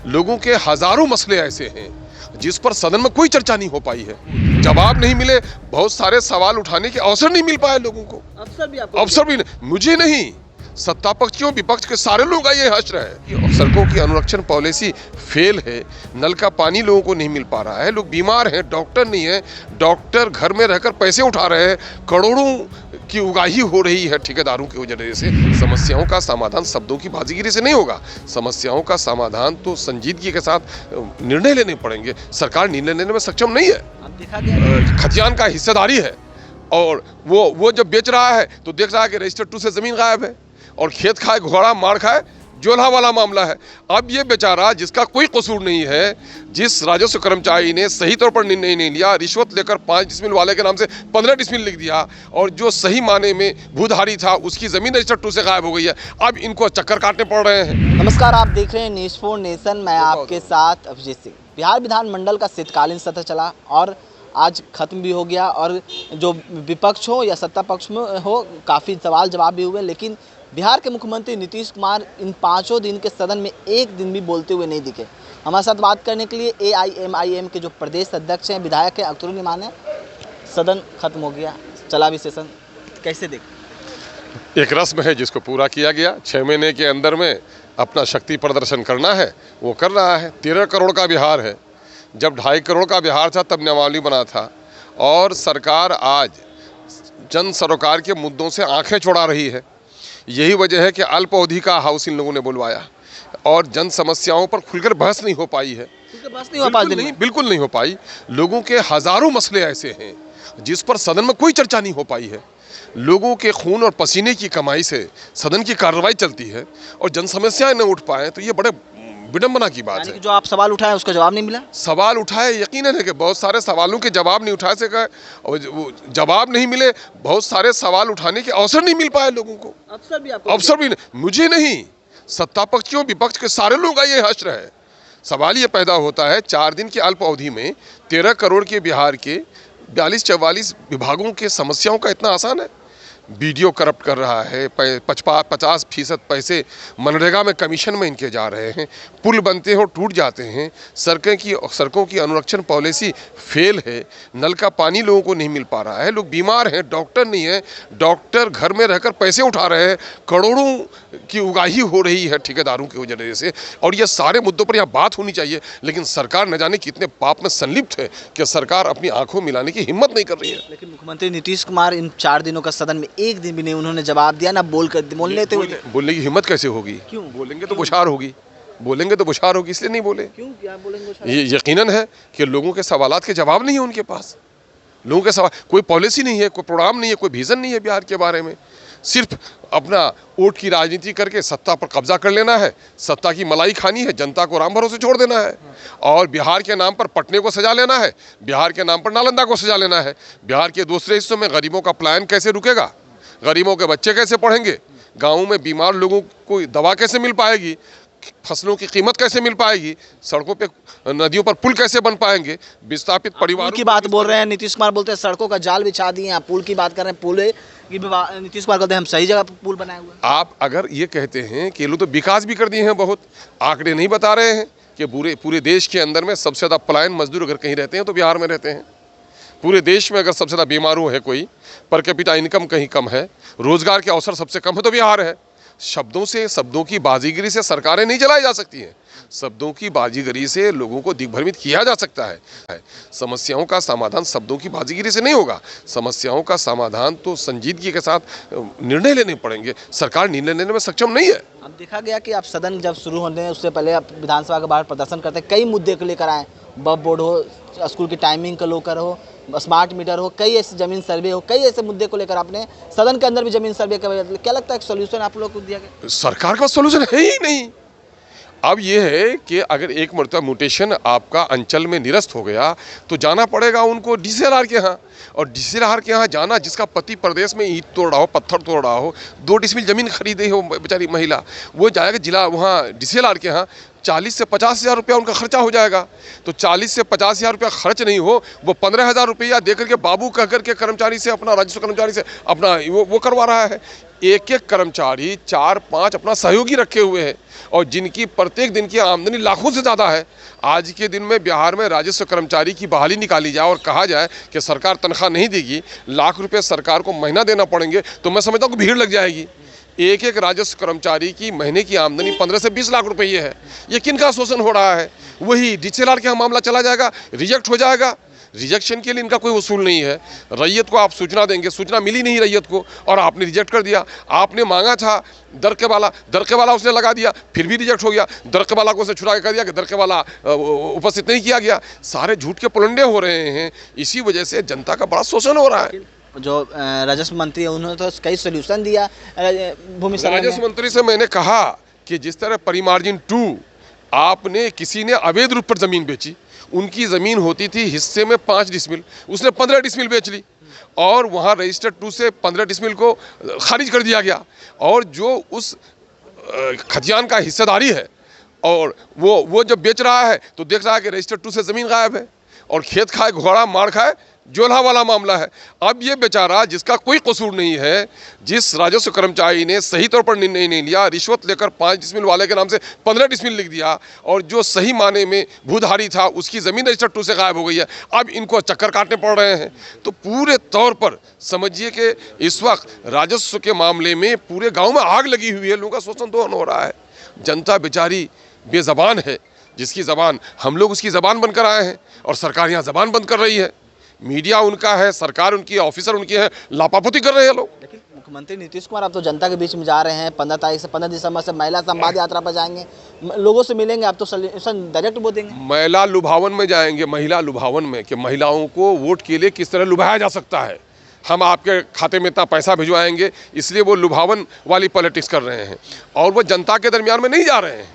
लोगों के हजारों मसले ऐसे हैं जिस पर सदन में कोई चर्चा नहीं हो पाई है। जवाब नहीं मिले, बहुत सारे सवाल उठाने के अवसर नहीं मिल पाए लोगों को। अवसर भी नहीं, मुझे नहीं, सत्ता पक्षियों विपक्ष के सारे लोग ये हंस रहे हैं। सड़कों की अनुरक्षण पॉलिसी फेल है, नल का पानी लोगों को नहीं मिल पा रहा है, लोग बीमार हैं, डॉक्टर नहीं है, डॉक्टर घर में रहकर पैसे उठा रहे हैं, करोड़ों की उगाही हो रही है ठेकेदारों की वजह से। समस्याओं का समाधान शब्दों की बाजीगिरी से नहीं होगा, समस्याओं का समाधान तो संजीदगी के साथ निर्णय लेने पड़ेंगे। सरकार निर्णय लेने में सक्षम नहीं है, खतियान का हिस्सेदारी है, और वो जब बेच रहा है तो देख रहा है कि रजिस्टर 2 से जमीन गायब है, और खेत खाए घोड़ा मार खाए जोल्हा वाला मामला है। अब ये बेचारा जिसका कोई कसूर नहीं है, जिस राजस्व कर्मचारी ने सही तौर पर निर्णय नहीं लिया, रिश्वत लेकर 5 डिसमिल वाले के नाम से 15 डिसमिल लिख दिया, और जो सही माने में भूधारी था उसकी जमीन रजिस्टर 2 से गायब हो गई है, अब इनको चक्कर काटने पड़ रहे हैं। नमस्कार, आप देख रहे हैं न्यूज़ 4 नेशन, मैं आपके साथ अभिजीत सिंह। बिहार विधानमंडल का शीतकालीन सत्र चला और आज खत्म भी हो गया, और जो विपक्ष हो या सत्ता पक्ष में हो, काफ़ी सवाल जवाब भी हुए, लेकिन बिहार के मुख्यमंत्री नीतीश कुमार इन 5 दिन के सदन में एक दिन भी बोलते हुए नहीं दिखे। हमारे साथ बात करने के लिए AIMIM के जो प्रदेश अध्यक्ष हैं, विधायक हैं अख्तरुल इमान है। सदन खत्म हो गया, चला भी सेशन, कैसे देख? एक रस्म है जिसको पूरा किया गया। 6 महीने के अंदर में अपना शक्ति प्रदर्शन करना है, वो कर रहा है। 13 करोड़ का बिहार है, जब 2.5 करोड़ का बिहार था तब नियमावली बना था, और सरकार आज जन सरोकार के मुद्दों से आंखें चुरा रही है। यही वजह है कि अल्प अवधि का हाउस इन लोगों ने बुलवाया, और जन समस्याओं पर खुलकर बहस नहीं हो पाई है। बिल्कुल नहीं हो पाई। लोगों के हजारों मसले ऐसे हैं जिस पर सदन में कोई चर्चा नहीं हो पाई है। लोगों के खून और पसीने की कमाई से सदन की कार्रवाई चलती है, और जन समस्याएं न उठ पाए तो ये बड़े विडंबना की बात है। जो आप सवाल उठाए उसका जवाब नहीं मिला? सवाल उठाए, यकीनन है कि बहुत सारे सवालों के जवाब नहीं उठा सके, और जवाब नहीं मिले, बहुत सारे सवाल उठाने के अवसर नहीं मिल पाए लोगों को। अवसर भी नहीं, मुझे नहीं, सत्ता पक्षियों विपक्ष के सारे लोग ये हंस रहे हैं। सवाल ये पैदा होता है, 4 दिन की अल्प अवधि में 13 करोड़ के बिहार के 42-44 विभागों के समस्याओं का इतना आसान है? बीडीओ करप्ट कर रहा है, 50% पैसे मनरेगा में कमीशन में इनके जा रहे हैं, पुल बनते हो टूट जाते हैं, सड़कों की अनुरक्षण पॉलिसी फेल है, नल का पानी लोगों को नहीं मिल पा रहा है, लोग बीमार हैं, डॉक्टर नहीं है, डॉक्टर घर में रहकर पैसे उठा रहे हैं, करोड़ों की उगाही हो रही है ठेकेदारों की वजह से। और ये सारे मुद्दों पर यहाँ बात होनी चाहिए, लेकिन सरकार न जाने कितने पाप में संलिप्त है कि सरकार अपनी आंखों मिलाने की हिम्मत नहीं कर रही है। लेकिन मुख्यमंत्री नीतीश कुमार इन 4 दिनों का सदन में एक दिन भी नहीं उन्होंने जवाब दिया, ना बोलने की हिम्मत कैसे होगी? क्यों? बोलेंगे तो बुछार होगी, इसलिए नहीं बोले। क्यों? क्या बोलेंगे? ये यकीनन है कि लोगों के सवालात के जवाब नहीं है उनके पास। लोगों के सवाल, कोई पॉलिसी नहीं है, कोई प्रोग्राम नहीं है, कोई विजन नहीं है बिहार के बारे में। सिर्फ अपना वोट की राजनीति करके सत्ता पर कब्जा कर लेना है, सत्ता की मलाई खानी है, जनता को राम भरोसे छोड़ देना है, और बिहार के नाम पर पटने को सजा लेना है, बिहार के नाम पर नालंदा को सजा लेना है। बिहार के दूसरे हिस्सों में गरीबों का प्लान कैसे रुकेगा? गरीबों के बच्चे कैसे पढ़ेंगे? गाँव में बीमार लोगों को दवा कैसे मिल पाएगी? फसलों की कीमत कैसे मिल पाएगी? सड़कों पे, नदियों पर पुल कैसे बन पाएंगे? विस्थापित परिवारों की बात बोल रहे हैं, नीतीश कुमार बोलते हैं सड़कों का जाल बिछा दिए, आप पुल की बात कर रहे हैं, पुल की नीतीश कुमार कहते हैं हम सही जगह पर पुल बनाए हुए। आप अगर ये कहते हैं कि लोग तो विकास भी कर दिए हैं, बहुत आंकड़े नहीं बता रहे हैं कि पूरे देश के अंदर में सबसे ज़्यादा पलायन मजदूर अगर कहीं रहते हैं तो बिहार में रहते हैं। पूरे देश में अगर सबसे ज़्यादा बीमारू है कोई, पर कैपिटा इनकम कहीं कम है, रोजगार के अवसर सबसे कम है तो बिहार है। शब्दों की बाजीगरी से सरकारें नहीं चलाई जा सकती हैं, शब्दों की बाजीगरी से लोगों को दिग्भ्रमित किया जा सकता है। समस्याओं का समाधान शब्दों की बाजीगरी से नहीं होगा, समस्याओं का समाधान तो संजीदगी के साथ निर्णय लेने पड़ेंगे। सरकार निर्णय लेने में सक्षम नहीं है। अब देखा गया कि आप सदन जब शुरू होने उससे पहले आप विधानसभा के बाहर प्रदर्शन करते, कई मुद्दे को लेकर आए, बफ बोर्ड हो, स्कूल की टाइमिंग को लेकर हो, स्मार्ट मीटर हो, कई ऐसे जमीन सर्वे हो, कई ऐसे मुद्दे को लेकर आपने सदन के अंदर भी जमीन सर्वे का, क्या लगता है सोल्यूशन आप लोग को दिया गया? सरकार का सोल्यूशन है ही नहीं। अब ये है कि अगर एक मरतबा म्यूटेशन आपका अंचल में निरस्त हो गया तो जाना पड़ेगा उनको DCLR के यहाँ। और डीसीएलआर के यहाँ जाना, जिसका पति प्रदेश में ईंट तोड़ रहा हो, पत्थर तोड़ रहा हो, 2 डिसमिल जमीन खरीदे हो बेचारी महिला, वो जाएगा जिला वहाँ डीसीएलआर के यहाँ 40 से 50 हज़ार रुपया उनका खर्चा हो जाएगा। तो 40 से 50 हज़ार रुपया खर्च नहीं हो, वो 15,000 रुपया दे करके बाबू कह करके कर्मचारी से, अपना राजस्व कर्मचारी से अपना वो करवा रहा है। एक एक कर्मचारी 4-5 अपना सहयोगी रखे हुए हैं और जिनकी प्रत्येक दिन की आमदनी लाखों से ज़्यादा है। आज के दिन में बिहार में राजस्व कर्मचारी की बहाली निकाली जाए और कहा जाए कि सरकार तनख्वाह नहीं देगी, लाख रुपये सरकार को महीना देना पड़ेंगे, तो मैं समझता हूँ कि भीड़ लग जाएगी। एक एक राजस्व कर्मचारी की महीने की आमदनी 15 से 20 लाख रुपये है। ये किनका शोषण हो रहा है? वही डीसीएलआर के यहाँ मामला चला जाएगा, रिजेक्ट हो जाएगा। रिजेक्शन के लिए इनका कोई उसूल नहीं है। रैयत को आप सूचना देंगे, सूचना मिली नहीं रैयत को और आपने रिजेक्ट कर दिया। आपने मांगा था दरके वाला उसने लगा दिया, फिर भी रिजेक्ट हो गया। दरके वाला को उसने छुड़ा के कर दिया कि दरके वाला उपस्थित नहीं किया गया। सारे झूठ के पुलंडे हो रहे हैं। इसी वजह से जनता का बड़ा शोषण हो रहा है। जो राजस्व मंत्री है उन्होंने तो कई सोल्यूशन दिया भूमि राजस्व मंत्री से मैंने कहा कि जिस तरह परिमार्जिन 2 आपने किसी ने अवैध रूप पर ज़मीन बेची, उनकी ज़मीन होती थी हिस्से में 5 डिसमिल, उसने 15 डिसमिल बेच ली और वहाँ रजिस्टर 2 से 15 डिसमिल को खारिज कर दिया गया। और जो उस खतियान का हिस्सेदारी है और वो जब बेच रहा है तो देख रहा है कि रजिस्टर 2 से ज़मीन गायब है और खेत खाए घोड़ा मार खाए जोल्हा वाला मामला है। अब ये बेचारा जिसका कोई कसूर नहीं है, जिस राजस्व कर्मचारी ने सही तौर पर निर्णय नहीं लिया, रिश्वत लेकर 5 डिसमिल वाले के नाम से 15 डिसमिल लिख दिया और जो सही माने में भूधारी था उसकी ज़मीन रजिस्टर 2 से गायब हो गई है। अब इनको चक्कर काटने पड़ रहे हैं। तो पूरे तौर पर समझिए कि इस वक्त राजस्व के मामले में पूरे गाँव में आग लगी हुई है। लोगों का शोषण दोहन हो रहा है। जनता बेचारी बेज़बान है, जिसकी ज़बान हम लोग उसकी ज़बान बनकर आए हैं और सरकार यहाँ ज़बान बंद कर रही है। मीडिया उनका है, सरकार उनकी है, ऑफिसर उनकी है, लापापुती कर रहे हैं लोग। लेकिन मुख्यमंत्री नीतीश कुमार अब तो जनता के बीच में जा रहे हैं। 15 तारीख से 15 दिसंबर से महिला संवाद यात्रा पर जाएंगे, लोगों से मिलेंगे। अब तो सोल्यूशन डायरेक्ट वो देंगे। महिला लुभावन में जाएंगे, महिला लुभावन में कि महिलाओं को वोट के लिए किस तरह लुभाया जा सकता है। हम आपके खाते में इतना पैसा भिजवाएंगे, इसलिए वो लुभावन वाली पॉलिटिक्स कर रहे हैं और वो जनता के दरमियान में नहीं जा रहे हैं।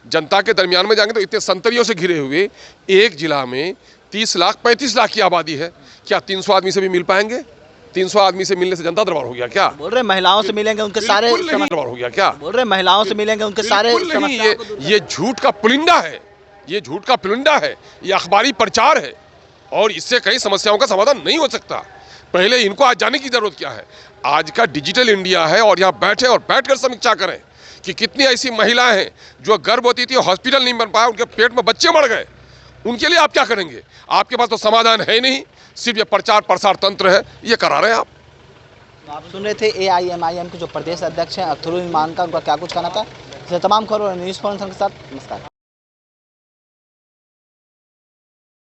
जनता के दरमियान में जाएंगे तो इतने संतरियों से घिरे हुए एक जिला में 30 लाख 35 लाख की आबादी है। क्या 300 आदमी से भी मिल पाएंगे? 300 आदमी से मिलने से जनता दरबार हो गया क्या? बोल रहे महिलाओं से मिलेंगे उनके सारे दरबार हो गया क्या? बोल रहे महिलाओं से मिलेंगे उनके सारे ये झूठ का पुलिंदा है। ये झूठ का पुलिंदा है। ये अखबारी प्रचार है और इससे कई समस्याओं का समाधान नहीं हो सकता। पहले इनको आज जाने की जरूरत क्या है? आज का डिजिटल इंडिया है और यहाँ बैठे और बैठकर समीक्षा करें कि कितनी ऐसी महिलाएं हैं जो गर्भवती थी, हॉस्पिटल नहीं बन पाया, उनके पेट में बच्चे मर गए। उनके लिए आप क्या करेंगे? आपके पास तो समाधान है नहीं, सिर्फ ये प्रचार प्रसार तंत्र है, ये करा रहे हैं आप। आप सुन रहे थे AIMIM के जो प्रदेश अध्यक्ष हैं अख्तरुल ईमान का, उनका क्या कुछ कहना था। तमाम खबरों न्यूज़ 4 के साथ नमस्कार।